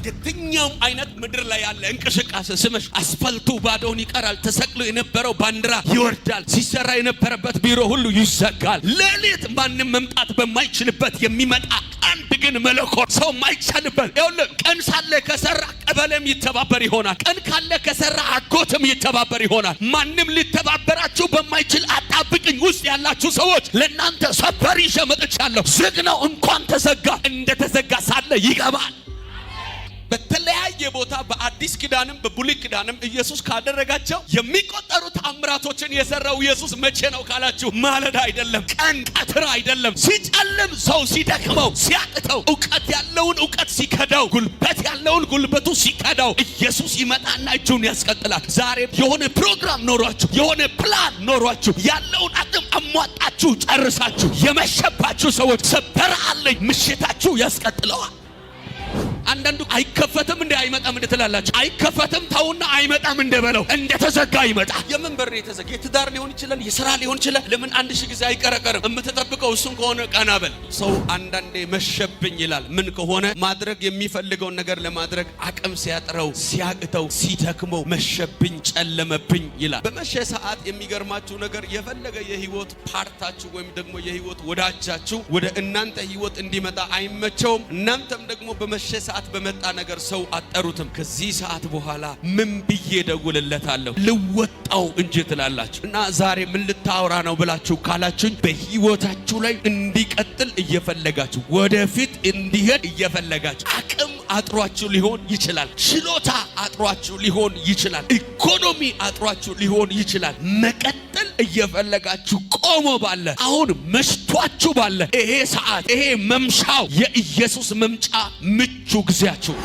የትኛውም አይነት ምድር ላይ ያለ እንቅስቃሴ ስመሽ አስፋልቱ ባዶውን ይቀራል። ተሰቅሎ የነበረው ባንዲራ ይወርዳል። ሲሰራ የነበረበት ቢሮ ሁሉ ይዘጋል። ሌሊት ማንም መምጣት በማይችልበት የሚመጣ አንድ ግን መለኮት ሰው ማይቻልበት ይኸውልህ፣ ቀን ሳለ ከሰራ ቀበሌም ይተባበር ይሆናል። ቀን ካለ ከሰራ አጎትም ይተባበር ይሆናል። ማንም ሊተባበራችሁ በማይችል አጣብቅኝ ውስጥ ያላችሁ ሰዎች ለእናንተ ሰበር ይዤ መጥቻለሁ። ዝግ ነው እንኳን ተዘጋ፣ እንደተዘጋ ሳለ ይገባል። በተለያየ ቦታ በአዲስ ኪዳንም በብሉይ ኪዳንም ኢየሱስ ካደረጋቸው የሚቆጠሩ ተአምራቶችን የሰራው ኢየሱስ መቼ ነው ካላችሁ፣ ማለዳ አይደለም፣ ቀን ቀትር አይደለም፣ ሲጨልም ሰው ሲደክመው ሲያቅተው፣ ዕውቀት ያለውን ዕውቀት ሲከዳው፣ ጉልበት ያለውን ጉልበቱ ሲከዳው ኢየሱስ ይመጣና እጁን ያስቀጥላል። ዛሬ የሆነ ፕሮግራም ኖሯችሁ የሆነ ፕላን ኖሯችሁ ያለውን አቅም አሟጣችሁ ጨርሳችሁ የመሸባችሁ ሰዎች ሰበር አለኝ ምሽታችሁ ያስቀጥለዋል። አንዳንዱ አይከፈትም እንደ አይመጣም እንደ ትላላችሁ። አይከፈትም ተውና አይመጣም እንደ በለው እንደተዘጋ ይመጣ። የምን በር የተዘጋ? የትዳር ሊሆን ይችላል፣ የሥራ ሊሆን ይችላል። ለምን 1000 ጊዜ አይቀረቀርም? የምትጠብቀው እሱን ከሆነ ቀና በል። ሰው አንዳንዴ መሸብኝ ይላል። ምን ከሆነ ማድረግ የሚፈልገውን ነገር ለማድረግ አቅም ሲያጥረው፣ ሲያቅተው፣ ሲተክመው መሸብኝ፣ ጨለመብኝ ይላል። በመሸ ሰዓት የሚገርማችሁ ነገር የፈለገ የህይወት ፓርታችሁ ወይም ደግሞ የህይወት ወዳጃችሁ ወደ እናንተ ህይወት እንዲመጣ አይመቸውም። እናንተም ደግሞ በመሸ ሰዓት በመጣ ነገር ሰው አጠሩትም። ከዚህ ሰዓት በኋላ ምን ብዬ ደውልለታለሁ ልወጣው እንጂ ትላላችሁ። እና ዛሬ ምን ልታወራ ነው ብላችሁ ካላችሁኝ፣ በህይወታችሁ ላይ እንዲቀጥል እየፈለጋችሁ ወደፊት እንዲሄድ እየፈለጋችሁ አቅም አጥሯችሁ ሊሆን ይችላል። ችሎታ አጥሯችሁ ሊሆን ይችላል። ኢኮኖሚ አጥሯችሁ ሊሆን ይችላል። መቀጠል እየፈለጋችሁ ቆሞ ባለ አሁን መሽቷችሁ ባለ ይሄ ሰዓት ይሄ መምሻው የኢየሱስ መምጫ ምቹ ጊዜያችሁ።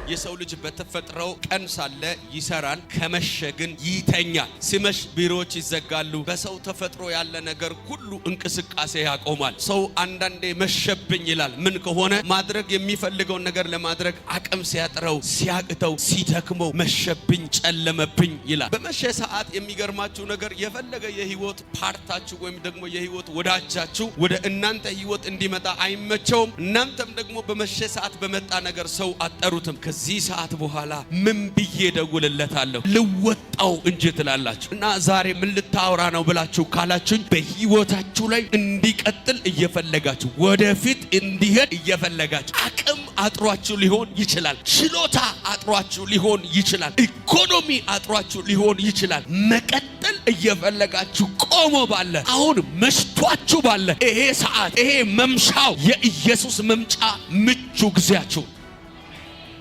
የሰው ልጅ በተፈጥረው ቀን ሳለ ይሰራል፣ ከመሸ ግን ይተኛል። ሲመሽ ቢሮዎች ይዘጋሉ። በሰው ተፈጥሮ ያለ ነገር ሁሉ እንቅስቃሴ ያቆማል። ሰው አንዳንዴ መሸብኝ ይላል። ምን ከሆነ ማድረግ የሚፈልገውን ነገር ለማድረግ አቅም ሲያጥረው፣ ሲያቅተው፣ ሲተክመው መሸብኝ፣ ጨለመብኝ ይላል። በመሸ ሰዓት የሚገርማችሁ ነገር የፈለገ የህይወት ፓርታችሁ ወይም ደግሞ የህይወት ወዳጃችሁ ወደ እናንተ ህይወት እንዲመጣ አይመቸውም። እናንተም ደግሞ በመሸ ሰዓት በመጣ ነገር ሰው አጠሩትም። ከዚህ ሰዓት በኋላ ምን ብዬ ደውልለታለሁ ልወጣው እንጂ ትላላችሁ። እና ዛሬ ምን ልታወራ ነው ብላችሁ ካላችሁኝ፣ በህይወታችሁ ላይ እንዲቀጥል እየፈለጋችሁ ወደፊት እንዲሄድ እየፈለጋችሁ አቅም አጥሯችሁ ሊሆን ይችላል። ችሎታ አጥሯችሁ ሊሆን ይችላል። ኢኮኖሚ አጥሯችሁ ሊሆን ይችላል። መቀጠል እየፈለጋችሁ ቆሞ ባለ አሁን መሽቷችሁ ባለ ይሄ ሰዓት ይሄ መምሻው የኢየሱስ መምጫ ምቹ ጊዜያችሁ።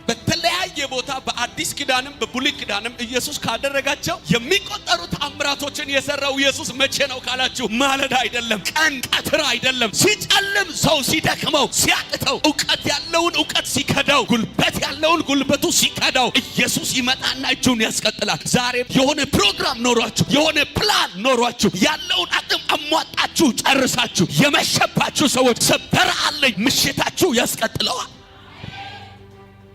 በተለያየ ቦታ በአዲስ ኪዳንም በብሉይ ኪዳንም ኢየሱስ ካደረጋቸው የሚቆጠሩ ተአምራቶችን የሰራው ኢየሱስ መቼ ነው ካላችሁ፣ ማለዳ አይደለም፣ ቀን ቀትር አይደለም፣ ሲጨልም ሰው ሲደክመው ሲያቅተው፣ ዕውቀት ያለውን ዕውቀት ሲከዳው፣ ጉልበት ያለውን ጉልበቱ ሲከዳው ኢየሱስ ይመጣና እጁን ያስቀጥላል። ዛሬ የሆነ ፕሮግራም ኖሯችሁ የሆነ ፕላን ኖሯችሁ ያለውን አቅም አሟጣችሁ ጨርሳችሁ የመሸባችሁ ሰዎች ሰበር አለኝ ምሽታችሁ ያስቀጥለዋል።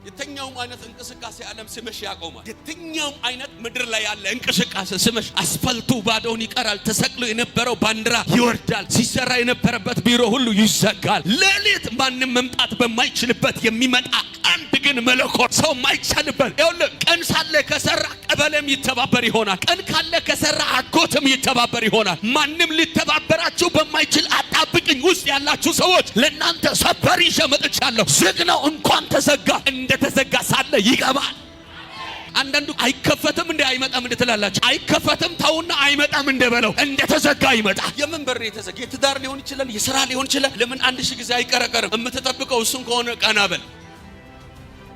የትኛውም አይነት እንቅስቃሴ ዓለም ሲመሽ ያቆማል። የትኛውም አይነት ምድር ላይ ያለ እንቅስቃሴ ሲመሽ አስፋልቱ ባዶውን ይቀራል። ተሰቅሎ የነበረው ባንዲራ ይወርዳል። ሲሰራ የነበረበት ቢሮ ሁሉ ይዘጋል። ሌሊት ማንም መምጣት በማይችልበት የሚመጣ አንድ ግን መለኮት ሰው ማይቻልበት ይኸውልህ፣ ቀን ሳለ ከሰራ ቀበሌም ይተባበር ይሆናል። ቀን ካለ ከሰራ አጎትም ይተባበር ይሆናል። ማንም ሊተባበራችሁ በማይችል አጣብቅኝ ውስጥ ያላችሁ ሰዎች ለእናንተ ሰበር ይዤ መጥቻለሁ። ዝግ ነው እንኳን ተዘጋ፣ እንደተዘጋ ሳለ ይገባል። አንዳንዱ አይከፈትም እንደ አይመጣም እንደ ትላላችሁ። አይከፈትም ተውና አይመጣም እንደ በለው እንደተዘጋ ይመጣ። የምን በር የተዘጋ? የትዳር ሊሆን ይችላል፣ የሥራ ሊሆን ይችላል። ለምን 1000 ጊዜ አይቀረቀርም? የምትጠብቀው እሱን ከሆነ ቀና በል።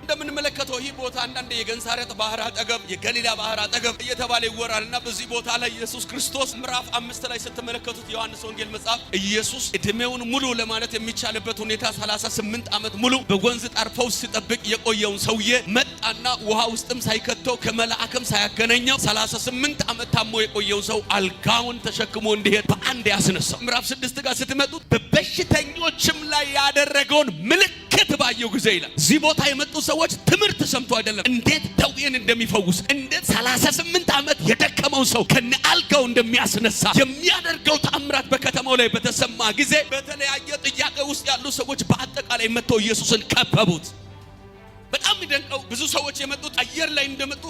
እንደምንመለከተው ይህ ቦታ አንዳንዴ የገንሳሬጥ ባህር አጠገብ የገሊላ ባህር አጠገብ እየተባለ ይወራልና በዚህ ቦታ ላይ ኢየሱስ ክርስቶስ ምዕራፍ 5 ላይ ስትመለከቱት ዮሐንስ ወንጌል መጽሐፍ ኢየሱስ እድሜውን ሙሉ ለማለት የሚቻልበት ሁኔታ 38 ዓመት ሙሉ በወንዝ ዳር ፈውስ ሲጠብቅ የቆየውን ሰውዬ መጣና ውሃ ውስጥም ሳይከተው ከመላእክም ሳያገናኘው 38 ዓመት ታሞ የቆየው ሰው አልጋውን ተሸክሞ እንዲሄድ በአንድ ያስነሳው። ምዕራፍ 6 ጋር ስትመጡት በበሽተኞችም ላይ ያደረገውን ምልክት ባየው ጊዜ ይላል። እዚህ ቦታ የመጡ ሰዎች ትምህርት ሰምቶ አይደለም፣ እንዴት ደዌን እንደሚፈውስ፣ እንዴት 38 ዓመት የደከመው ሰው ከነ አልጋው እንደሚያስነሳ የሚያደርገው ተአምራት በከተማው ላይ በተሰማ ጊዜ በተለያየ ጥያቄ ውስጥ ያሉ ሰዎች በአጠቃላይ መጥተው ኢየሱስን ከበቡት። በጣም የሚደንቀው ብዙ ሰዎች የመጡት አየር ላይ እንደመጡ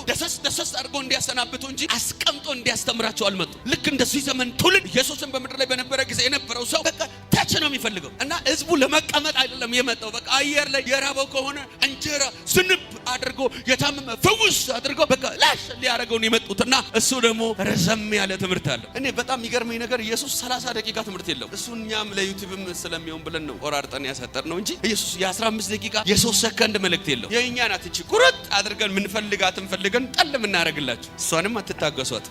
ደሰስ አድርገው እንዲያሰናብቱ እንጂ አስቀምጦ እንዲያስተምራቸው አልመጡ። ልክ እንደዚህ ዘመን ትውልድ ኢየሱስን በምድር ላይ በነበረ ጊዜ የነበረው ሰው በቃ ታች ነው የሚፈልገው እና ህዝቡ ለመቀመጥ አይደለም የመጣው። በቃ አየር ላይ የራበው ከሆነ እንጀራ ስንብ አድርጎ የታመመ ፈውስ አድርጎ በቃ ላሽ ሊያደርገው ነው የመጡትና እሱ ደግሞ ረዘም ያለ ትምህርት አለ። እኔ በጣም የሚገርመኝ ነገር ኢየሱስ 30 ደቂቃ ትምህርት የለው። እሱኛም ለዩቲዩብም ስለሚሆን ብለን ነው ቆራርጠን ያሰጠር ነው እንጂ ኢየሱስ የ15 ደቂቃ የ3 ሰከንድ መልእክት የለው። የኛ ናት እቺ ቁርጥ አድርገን ምንፈልጋትን ፈልገን ጠል ምናረግላችሁ። እሷንም አትታገሷት።